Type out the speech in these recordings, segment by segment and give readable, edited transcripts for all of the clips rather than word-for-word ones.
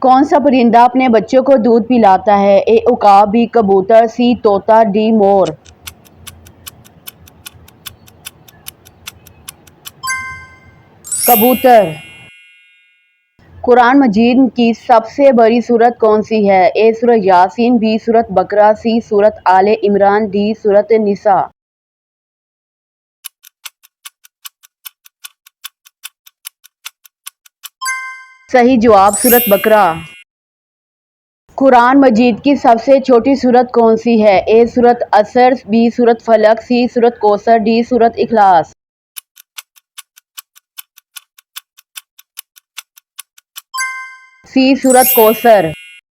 کون سا پرندہ اپنے بچوں کو دودھ پلاتا ہے؟ اے عقاب، بی کبوتر، سی طوطا، ڈی مور۔ کبوتر۔ قرآن مجید کی سب سے بڑی سورت کون سی ہے؟ اے سورۃ یاسین، بی سورۃ بقرہ، سی سورۃ آل عمران، ڈی سورۃ نساء۔ صحیح جواب سورۃ بقرہ۔ قرآن مجید کی سب سے چھوٹی سورت کون سی ہے؟ اے سورۃ عصر، بی سورۃ فلق، سی سورۃ کوثر، ڈی سورۃ اخلاص۔ سی سورۃ کوثر۔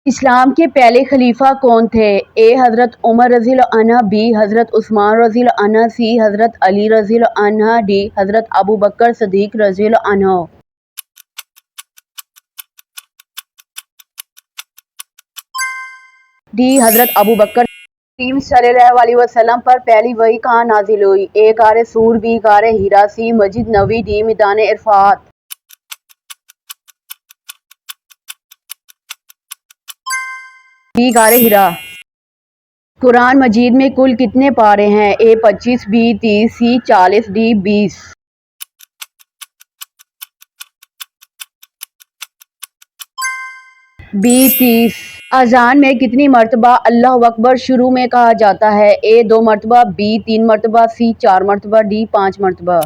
اسلام کے پہلے خلیفہ کون تھے؟ اے حضرت عمر رضی اللہ عنہ، بی حضرت عثمان رضی اللہ عنہ، سی حضرت علی رضی اللہ عنہ، ڈی حضرت ابوبکر صدیق رضی اللہ عنہ۔ ڈی حضرت ابوبکر کریم صلی اللہ علیہ وسلم پر پہلی وحی کہاں نازل ہوئی؟ اے غار سور، بی غار حرا، سی مسجد نبوی، ڈی میدان عرفات۔ بی غار حرا۔ قرآن مجید میں کل کتنے پارے ہیں؟ اے 25، بی 30، سی 40، ڈی 20۔ بی 30۔ اذان میں کتنی مرتبہ اللہ اکبر شروع میں کہا جاتا ہے؟ اے 2 مرتبہ، بی 3 مرتبہ، سی 4 مرتبہ، ڈی 5 مرتبہ۔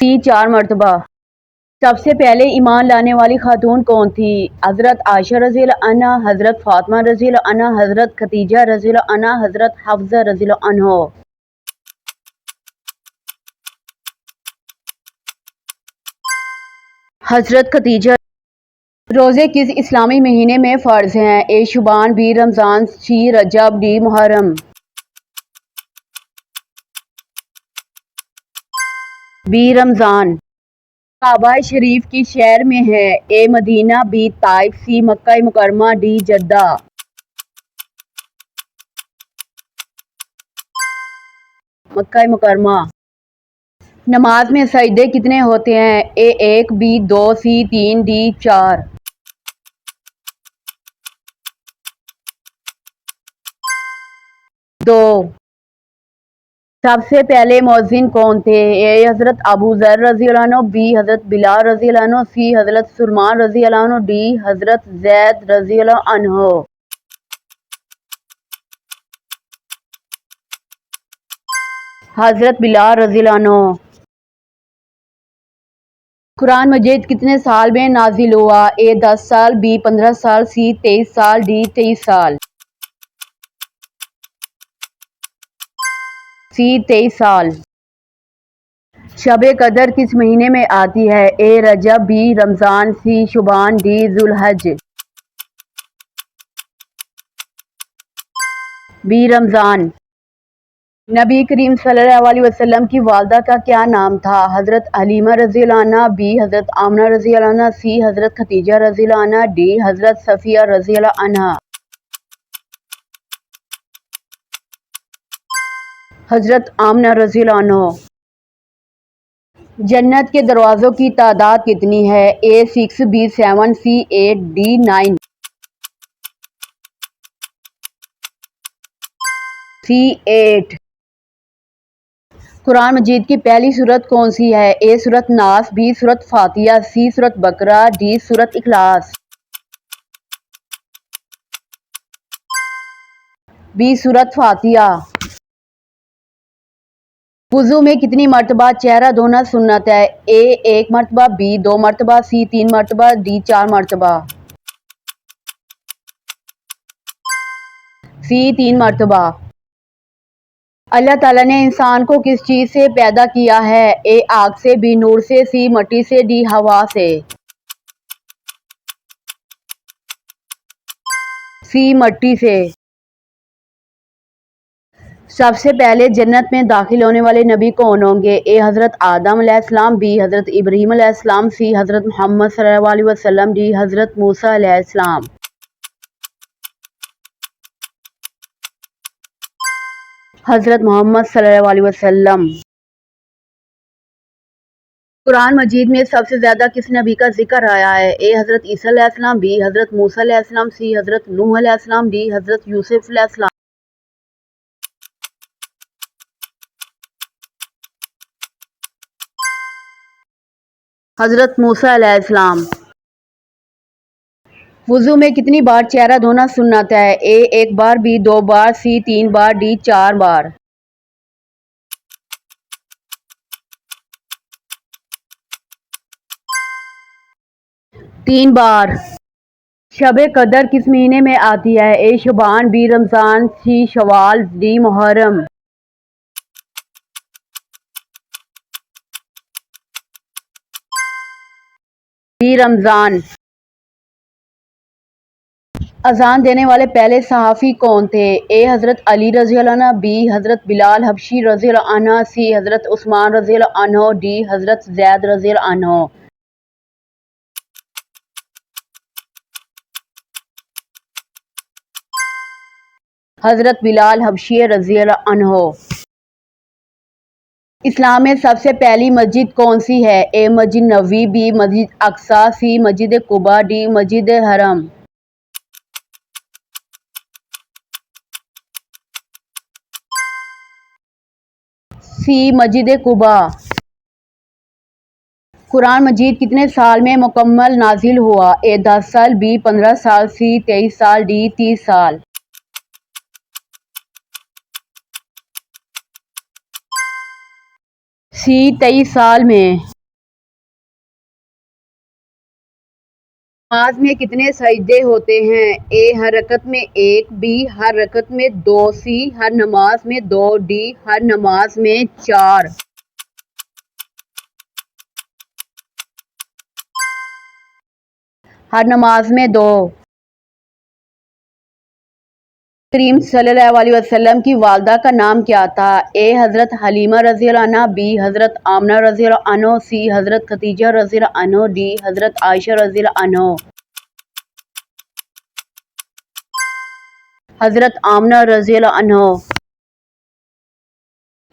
سی 4 مرتبہ۔ سب سے پہلے ایمان لانے والی خاتون کون تھی؟ حضرت عائشہ رضی اللہ عنہا، حضرت فاطمہ رضی اللہ عنہا، حضرت خدیجہ رضی اللہ عنہا، حضرت حفصہ رضی اللہ عنہ۔ حضرت خدیجہ۔ روزے کس اسلامی مہینے میں فرض ہیں؟ اے شعبان، بی رمضان، سی رجب، ڈی محرم۔ بی رمضان۔ کعبہ شریف کس شہر میں ہے؟ اے مدینہ، بی طائف، سی مکہ مکرمہ، ڈی جدہ۔ مکہ مکرمہ۔ نماز میں سجدے کتنے ہوتے ہیں؟ اے 1، بی 2، سی 3، ڈی 4۔ دو۔ سب سے پہلے مؤذن کون تھے؟ اے حضرت ابو ذر رضی اللہ عنہ، بی حضرت بلال رضی اللہ عنہ، سی حضرت سلمان رضی اللہ عنہ، ڈی حضرت زید رضی اللہ عنہ۔ حضرت بلال رضی اللہ عنہ۔ قرآن مجید کتنے سال میں نازل ہوا؟ اے 10 سال، بی 15 سال، سی 23 سال، ڈی 23 سال۔ سی 23 سال۔ شب قدر کس مہینے میں آتی ہے؟ اے رجب، بی رمضان، سی شعبان، ڈی ذوالحج۔ بی رمضان۔ نبی کریم صلی اللہ علیہ وسلم کی والدہ کا کیا نام تھا؟ حضرت حلیمہ رضی اللہ عنہا، بی حضرت آمنہ رضی اللہ عنہا، سی حضرت خدیجہ رضی اللہ عنہا، ڈی حضرت صفیہ رضی اللہ عنہا۔ حضرت آمنہ رضی اللہ عنہ۔ جنت کے دروازوں کی تعداد کتنی ہے؟ اے 6، بی 7، سی 8، ڈی 9۔ سی 8۔ قرآن مجید کی پہلی سورت کون سی ہے؟ اے سورۃ ناس، بی سورۃ فاتحہ، سی سورۃ بقرہ، ڈی سورۃ اخلاص۔ بی سورۃ فاتحہ۔ وضو میں کتنی مرتبہ چہرہ دھونا سنت ہے؟ اے 1 مرتبہ، بی 2 مرتبہ، سی 3 مرتبہ، ڈی 4 مرتبہ۔ سی 3 مرتبہ۔ اللہ تعالیٰ نے انسان کو کس چیز سے پیدا کیا ہے؟ اے آگ سے، بی نور سے، سی مٹی سے، ڈی ہوا سے۔ سی مٹی سے۔ سب سے پہلے جنت میں داخل ہونے والے نبی کون ہوں گے؟ اے حضرت آدم علیہ السلام، بی حضرت ابراہیم علیہ السلام، سی حضرت محمد صلی اللہ علیہ وسلم، ڈی حضرت موسیٰ علیہ السلام۔ حضرت محمد صلی اللہ علیہ وسلم۔ قرآن مجید میں سب سے زیادہ کس نبی کا ذکر آیا ہے؟ اے حضرت عیسیٰ علیہ السلام، بی حضرت موسیٰ علیہ السلام، سی حضرت نوح علیہ السلام، ڈی حضرت یوسف علیہ السلام۔ حضرت موسیٰ علیہ السلام۔ وضو میں کتنی بار چہرہ دھونا سنت ہے؟ اے 1 بار، بی 2 بار، سی 3 بار، ڈی 4 بار۔ 3 بار۔ شب قدر کس مہینے میں آتی ہے؟ اے شعبان، بی رمضان، سی شوال، ڈی محرم۔ بی رمضان۔ اذان دینے والے پہلے صحابی کون تھے؟ اے حضرت علی رضی اللہ عنہ، بی حضرت بلال حبشی رضی اللہ عنہ، سی حضرت عثمان رضی اللہ عنہ، ڈی حضرت زید رضی اللہ عنہ۔ حضرت بلال حبشی رضی اللہ عنہ۔ اسلام میں سب سے پہلی مسجد کون سی ہے؟ اے Masjid Nabawi, be Masjid Aqsa, C Masjid Quba, D مسجد حرم۔ سی مسجد قباء۔ قرآن مجید کتنے سال میں مکمل نازل ہوا؟ اے 10 سال، بی 15 سال، سی 23 سال، ڈی 30 سال۔ سی 23 سال میں۔ نماز میں کتنے سجدے ہوتے ہیں؟ اے ہر رکعت میں 1، بی ہر رکعت میں 2، سی ہر نماز میں 2، ڈی ہر نماز میں 4۔ ہر نماز میں 2۔ کریم صلی اللہ علیہ وسلم کی والدہ کا نام کیا تھا؟ اے حضرت حلیمہ رضی اللہ عنہ، بی حضرت آمنہ رضی اللہ عنہ، سی حضرت خدیجہ رضی اللہ عنہ، ڈی حضرت عائشہ رضی اللہ عنہ۔ حضرت آمنہ رضی اللہ عنہ۔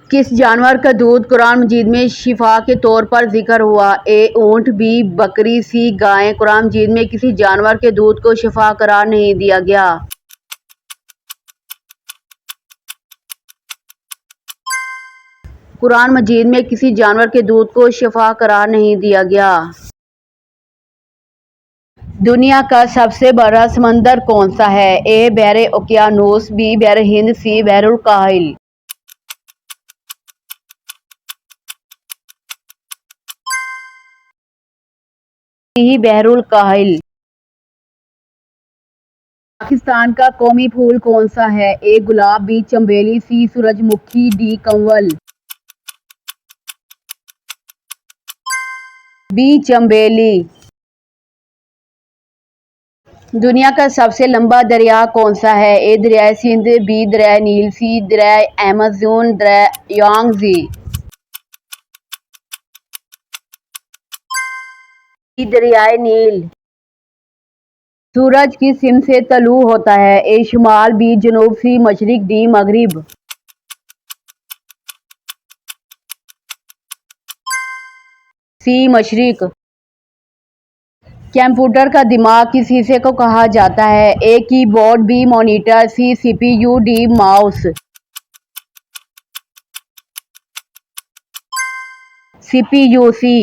کس جانور کا دودھ قرآن مجید میں شفا کے طور پر ذکر ہوا؟ اے اونٹ، بی بکری، سی گائے۔ قرآن مجید میں کسی جانور کے دودھ کو شفا قرار نہیں دیا گیا۔ قرآن مجید میں کسی جانور کے دودھ کو شفا قرار نہیں دیا گیا۔ دنیا کا سب سے بڑا سمندر کون سا ہے؟ اے بحر اوقیانوس، بی بحر ہند، سی بحر الکاہل۔ سی بحر الکاہل۔ پاکستان کا قومی پھول کون سا ہے؟ اے گلاب، بی چنبیلی، سی سورج مکھی، ڈی کنول۔ بی چنبیلی۔ دنیا کا سب سے لمبا دریا کون سا ہے؟ اے دریائے سندھ، بی دریائے نیل، سی دریائے ایمیزون، دریائے یانگزی۔ سی دریائے نیل۔ سورج کس سمت سے طلوع ہوتا ہے؟ اے شمال، بی جنوب، سی مشرق، ڈی مغرب۔ سی مشرق۔ کمپیوٹر کا دماغ کس حصے کو کہا جاتا ہے؟ اے کی بورڈ، B monitor, C C P U, D mouse. C P U, سی